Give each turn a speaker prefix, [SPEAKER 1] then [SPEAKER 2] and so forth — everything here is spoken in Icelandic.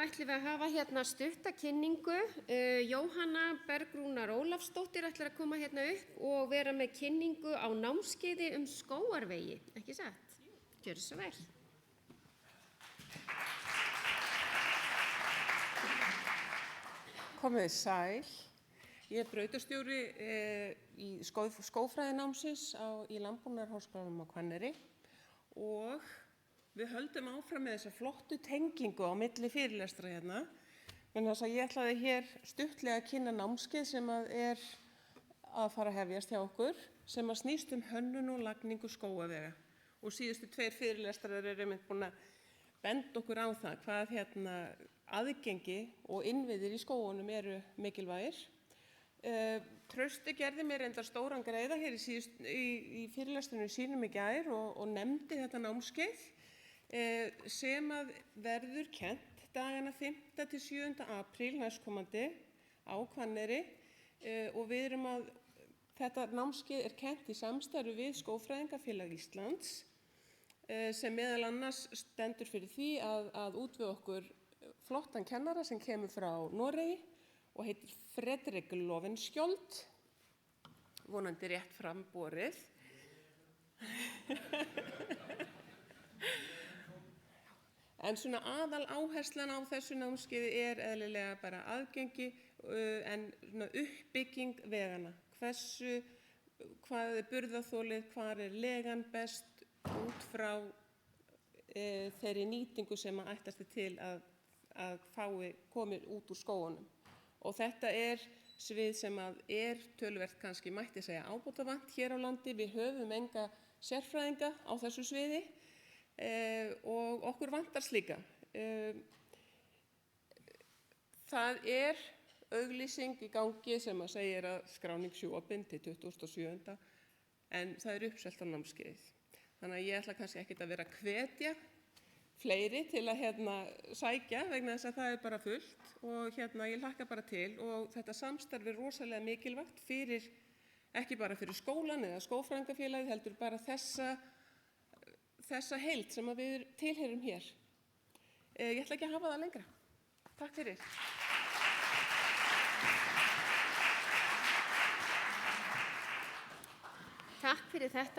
[SPEAKER 1] ætlum við að hafa hérna stutta kynningu. Jóhanna Bergrúnar Ólafsdóttir ætlar að koma hérna upp og vera með kynningu á námskeiði skógarvegi, ekki satt? Gjörðu svo vel.
[SPEAKER 2] Komið sæl. Ég brautarstjóri í skógfræðinámsins í Landbúnaðarháskólanum á Hvanneyri og við höldum áfram með þessa flottu tengingu á milli fyrirlestra hérna. En þess að ég ætlaði hér stuttlega að kynna námskeið sem er að fara að hefjast hjá okkur, sem snýst hönnun og lagningu skógarvega. Og síðustu 2 fyrirlestrar eru einmitt búin að benda okkur á það hvað aðgengi og innviðir í skógunum eru mikilvægir. Trausti gerði mér reyndar stóran greiða hér í fyrirlestrinu sínum í gær og nefndi þetta námskeið sem að verður kennt dagana 5. til 7. apríl næstkomandi á Hvanneyri og þetta námskeið er kennt í samstarfi við Skógfræðingafélag Íslands sem meðal annars stendur fyrir því að útvega okkur flottan kennara sem kemur frá Noregi og heitir Fredrik Lovenskjold, vonandi rétt fram borið. En svona aðal áherslan á þessu námskeiði er eðlilega bara aðgengi en uppbygging vegana. Hvað er burðarþolið, hvar er legan best út frá þeirri nýtingu sem ætlast til að komi út úr skógunum. Og þetta er svið sem er töluvert kannski mætti segja ábótavant hér á landi. Við höfum enga sérfræðinga á þessu sviði og okkur vantar slíka. Það er auglýsing í gangi sem segir að skráning sé opin til 27. en það er uppselt á námskeiðið. Þannig að ég ætla kannski ekkert að vera að hvetja fleiri til að sækja vegna þess að það er bara fullt og ég hlakka bara til og þetta samstarf er rosalega mikilvægt ekki bara fyrir skólann eða skógfræðingafélagið heldur bara þessa heild sem við tilheyrum hér. Ég ætla ekki að hafa það lengra. Takk fyrir.
[SPEAKER 1] Takk fyrir þetta.